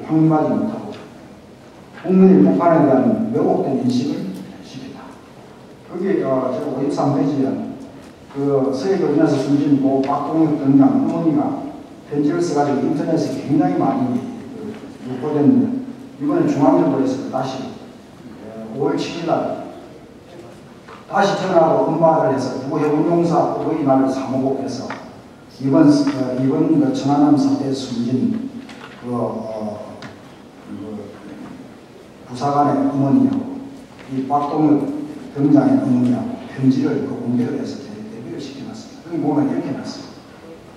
확립하지 못하고 국민의 북한에 대한 왜곡된 인식을 시켰다. 거기 제가 53페이지에 그 서해교전에서 숨진 고 박동혁 등장 어머니가 편지를 써가지고 인터넷에 굉장히 많이 유포됐는데 이번에 중앙일보에서 다시 5월 7일날 다시 태어나고 엄마를 해서 부해운용사 어버이날을 사모곡해서 이번 그 천안함 사태에 숨진 부사관의 어머니하고 이 박동혁 등장의 어머니하고 편지를 공개를 해서 데뷔를 시켜놨습니다. 여기 보면 이렇게 놨습니다.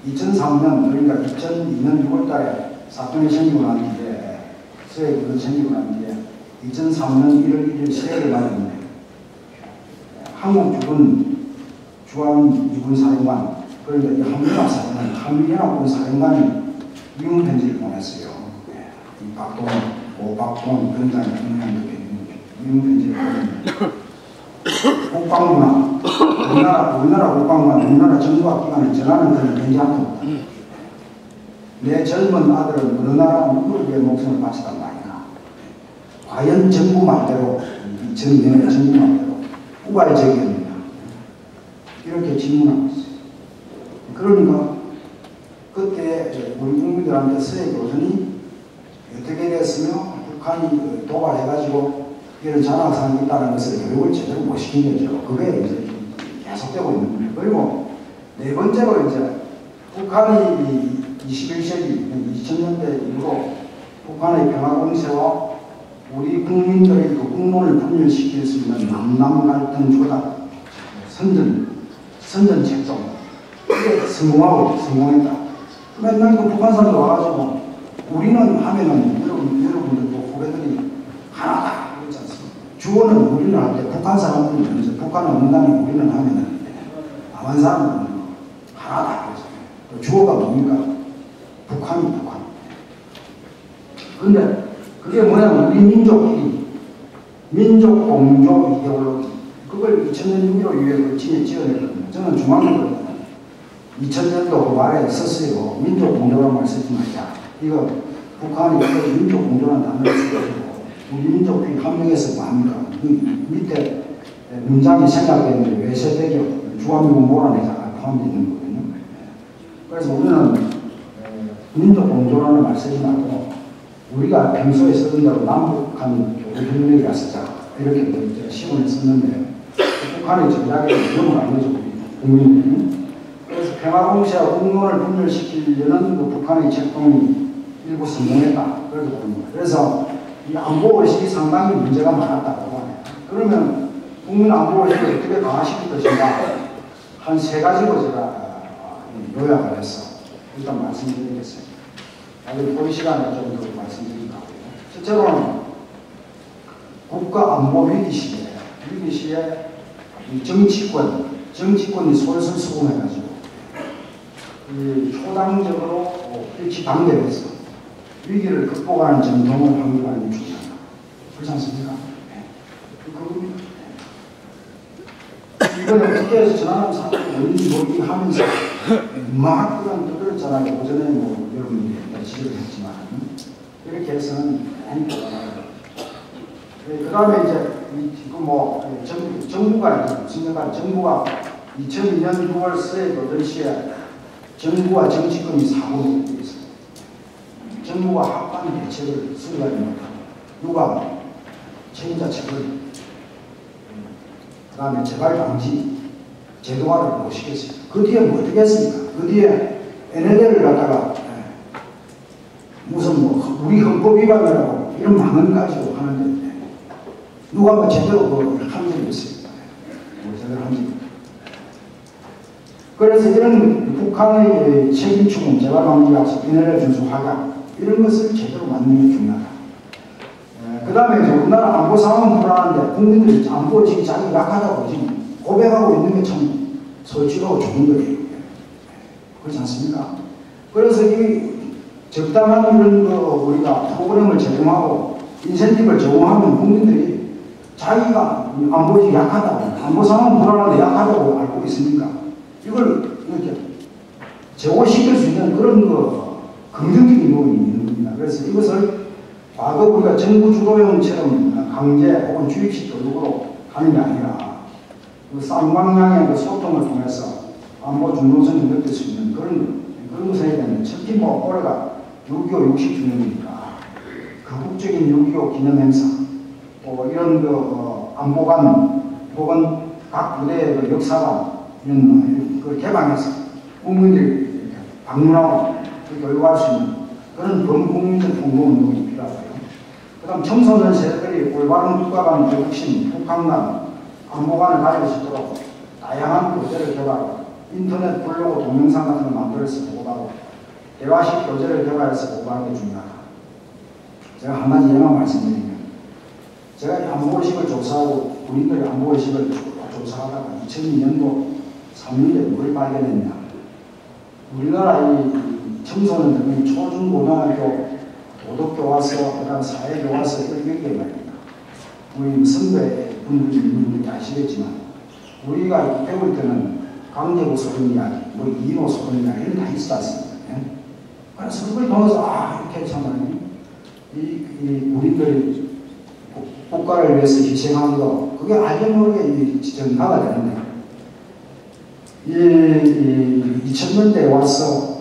2003년 그러니까 2002년 6월달에 사건이 생기고 난 뒤에 서해교전 생기고 난 뒤에 2003년 1월 1일 새해를 맞았는데 한국 주한 미군 사령관 그러니까 이 한민합 사령관 한미연합군 사령관이 미군 편지를 보냈어요. 이 박동원 변장의 평양도 미군 편지를 보냈는데 국방부나 우리나라 국방부나 우리나라 정부와 기관에 전하는 그런 편지 한 통 없다. 내 젊은 아들은 어느 나라 누구를 위해 목숨을 바치단 말이야. 과연 정부 말대로 정부 말대로 우발적이었느냐 이렇게 질문하고 있어요. 그러니까 그때 우리 국민들한테 서해교전이 어떻게 됐으며 북한이 도발해가지고 이런 잔악상이 있다는 것을 교육을 제대로 못 시킨 거죠. 그게 이제 계속되고 있는 거예요. 그리고 네 번째로 이제 북한이 21세기 2000년대 이후로 북한의 평화공세와 우리 국민들의 그 국론을 분열시킬 수 있는 남남 갈등 조작, 선전 책정 이게 성공했다. 맨날 그 북한 사람들 와가지고 우리는 하면은 여러분들도 후배들이 하나다 그렇지 않습니까? 주어는 우리는 할 때 북한 사람들이 먼저 북한은 응당이 우리는 하면은 남한 사람은 하나다 그러잖아요. 주어가 뭡니까? 북한. 근데 그게 뭐냐면 우리 민족끼리 민족 공조 이데올로기 그걸 2000년 6.15 유엔을 지어냈거든요. 저는 중앙일보에 2000년도 그 말에 썼어요. 민족 공조라는 말 쓰지 말자. 이거 북한이 민족 공조라는 단어를 써가지고 우리 민족끼리 합명해서 뭐합니까? 밑에 문장이 생략되는데 외세대교 주한미군 몰아내자가 포함되어 있는 거거든요. 그래서 우리는 민족 공조라는 말 쓰지 말고 우리가 평소에 쓰던 대로 남북한 교류협력이라 쓰자 이렇게 시문을 썼는데 북한의 전략에 위험을 안 해줘 국민들이. 그래서 평화공세와 국론을 분열시키려는 그 북한의 책동이 일부 성공했다. 그렇게 봅니다. 그래서 이 안보의식이 상당히 문제가 많았다고 하네요. 그러면 국민 안보의식을 어떻게 강화시킬 것인가 한 세 가지로 제가 요약을 해서 일단 말씀드리겠습니다. 나중에 본 시간에 좀 더 말씀드릴까 하고요. 첫째로는 국가 안보 위기 시기에 이 정치권이 솔솔 수긍해가지고 이 초당적으로 일치 단결해서 위기를 극복하는 전통을 확립하는 게 중요하다. 그렇지 않습니까? 그겁니다. 이번에 국회에서 전환하는 사람들이 뭔지 하면서 막 그런 떠들었잖아요. 오전에 뭐 여러분들이 지적을 했지만 이렇게 해서는 많이 곤란해요. 그 다음에 이제 정부가 2002년 6월 서해교전 시에 정부와 정치권이 사고를 했습니다. 정부가 합한 대책을 수립하지 못하고 누가 책임자 책을 그 다음에 재발 방지 제도화를 못 시켰어요. 그 뒤에 뭐 어떻게 했습니까? 그 뒤에 NLL을 갖다가 무슨 뭐 우리 헌법 위반이라고 이런 망언 가지고 하는데 누가 뭐 제대로 그걸 한 적이 있습니다. 뭐 제대로 한 적이 없어요. 그래서 이런 북한의 책임 추궁, 재발 방지 약속, NLL 준수 하강 이런 것을 제대로 만드는 게 중요하다. 그 다음에 우리나라 안보 상황은 불안한데 국민들이 안보 지금 자기 약하다고 지금 고백하고 있는 게 참 솔직하고 좋은 거예요. 그렇지 않습니까? 그래서 이 적당한 이런 우리가 프로그램을 제공하고 인센티브를 제공하면 국민들이 자기가 안보지 약하다고, 안보 상황은 불안한데 약하다고 알고 있으니까 이걸 이렇게 제고시킬 수 있는 그런 긍정적인 부분이 있는 겁니다. 그래서 이것을 과거 우리가 정부 주도형처럼 강제 혹은 주입식 교육으로 하는 게 아니라 그 쌍방향의 그 소통을 통해서 안보 중요성을 느낄 수 있는 그런 것을 해야 되는데, 특히 뭐 올해가 6.25 60주년이니까 극국적인 6.25 기념행사, 이런 안보관 혹은 각 부대의 그 역사관 이런 그 개방해서 국민들이 방문하고 교육할 수 있는 그런 범국민적 공공운동이 필요하고요. 그 다음 청소년 세대들이 올바른 국가 간 교육심, 북한간, 안보관을 가질 수 있도록 다양한 교재를 개발하고 인터넷 블로그 동영상 같은 걸 만들어서 보고하고 대화식 교재를 개발해서 보고하는 게 중요하다. 제가 한 가지 예만 말씀드리면, 제가 안보의식을 조사하고 군인들의 안보의식을 조사하다가 2002년도 3일에 뭘 발견했냐. 우리나라 이 청소년들이 초중고등학교 도덕교과서, 그다음 사회교과서 읽게 말입니다. 우리 선배분들이 아시겠지만 우리가 배울 때는 강제부 소년 이야기, 이모 소년 이야기 이런 다 있지 않습니까? 그래서 그걸 통해서 이렇게 참 이 우리들이 국가를 위해서 희생한 거, 그게 알게 모르게 전가가 되는데, 2000년대에 와서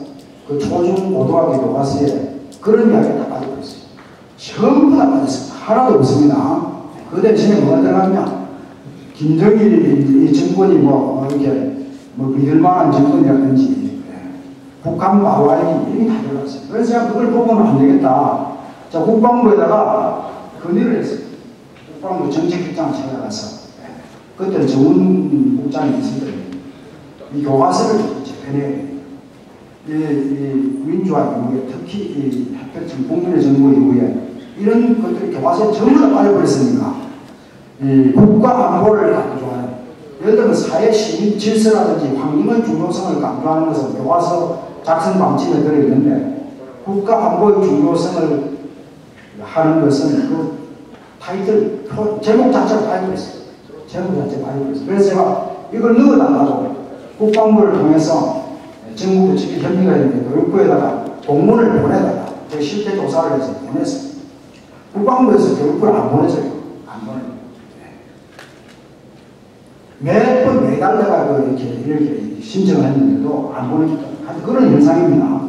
그 초중 고등학교 교과서에 그런 이야기가 다 빠지고 있어요. 전부 다 빠졌습니다. 하나도 없습니다. 그 대신에 뭐가 들어갔냐? 김정일 이 정권이 이렇게 믿을만한 정권이라든지, 북한 마와이 이런 게 다 들어갔어요. 그래서 제가 그걸 보고는 안 되겠다. 자, 국방부에다가 건의를 했어요. 국방부 정책실장 찾아가서, 그때는 정훈 국장이 있을 때, 이 교과서를 재편해야 돼요. 이 민주화 이후에, 특히 이 햇볕 국민의 정부 이후에 이런 것들이 교과서에 전부 다 빠져버렸으니까, 이 국가 안보를 강조하는, 예를 들면 사회 시민 질서라든지 환경의 중요성을 강조하는 것은 교과서 작성 방침에 들어있는데, 국가 안보의 중요성을 하는 것은 그 타이틀, 제목 자체가 빠져버렸어요. 제목 자체가 빠져버렸어요. 그래서 제가 이걸 넣어달라고 국방부를 통해서 정부 측이 협의가 있는데 교육부에다가 공문을 보내다가 실태 조사를 해서 보냈어요. 국방부에서 교육부를 안 보내줘요. 안 보내요. 매번 매달 내가 이렇게 신청을 했는데도 안 보내줬다. 그런 현상입니다.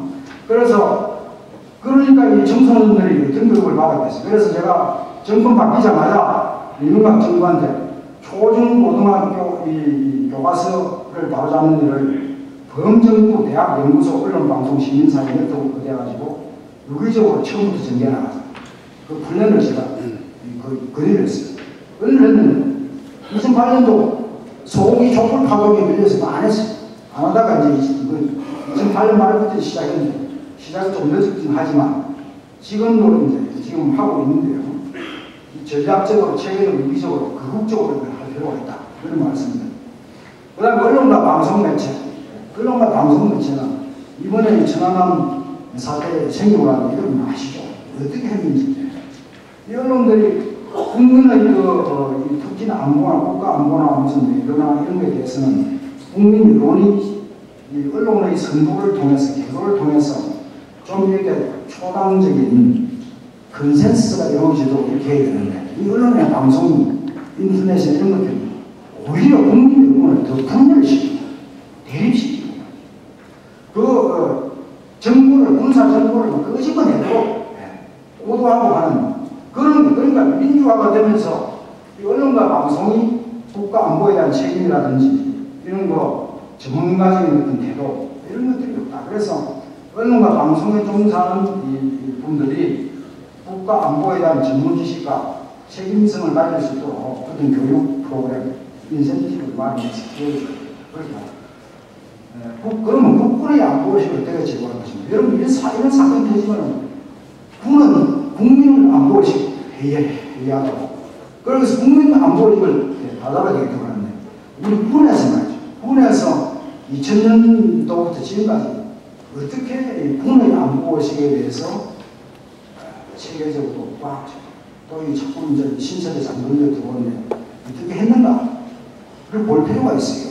그러니까 이 청소년들이 등급을 받았겠어요. 그래서 제가 정권 바뀌자마자 이명박 정부한테 초중고등학교 이 교과서를 바로잡는 일을 범정부 대학 연구소 언론방송 시민사회 네트워크 거대가지고 유기적으로 처음부터 전개해나갔어요. 그 플랜을 제가 건의를 했어요. 건의를 했는데 2008년도 소고기 촛불 파동에 밀려서 안 했어요. 안 하다가 이제 2008년 말부터 시작했는데, 시작이 좀 늦었긴 하지만 지금도 이제 지금 하고 있는데요. 전략적으로, 체계적으로, 유기적으로, 극국적으로 할 필요가 있다. 그런 말씀입니다. 그 다음에 언론과 방송 매체. 언론과 방송 매체는 이번에 천안함 사태 생기고 나서 이건 아시죠? 어떻게 했는지. 이 언론들이 국민의 특히나 안보나 국가 안보나 무슨 외교나 이런 것에 대해서는 국민 여론이 이 언론의 선도를 통해서, 개도를 통해서 좀 이렇게 초당적인 컨센서스가 이루어지도록 이렇게 해야 되는데, 이 언론의 방송, 인터넷에 이런 것들이 오히려 국민 여론을 더 분열시키고 대립시키고 정부를, 군사 정부를 끄집어내도록 오도하고 하는 그러니까 민주화가 되면서 이 언론과 방송이 국가 안보에 대한 책임이라든지 이런 거 전문가적인 어떤 태도 이런 것들이 없다. 그래서 언론과 방송에 종사하는 이 분들이 국가 안보에 대한 전문 지식과 책임성을 가질 수 있도록 어떤 교육 프로그램, 인센티브를 마련해서 키워줘요. 그러면 국군의 안보의식을 어떻게 제고할 것입니까? 여러분, 이런 사건 터지면 군은 국민 안보의식 해야 하고, 그래서 국민 안보의식을 받아봐야 되겠다고 하는데, 우리 군에서 말이죠. 군에서 2000년도부터 지금까지 어떻게 군의 안보의식에 대해서 세계적으로 또 이 자꾸 이제 신설에 잠들려 들어오는데 어떻게 했는가? 그걸 볼 필요가 있어요.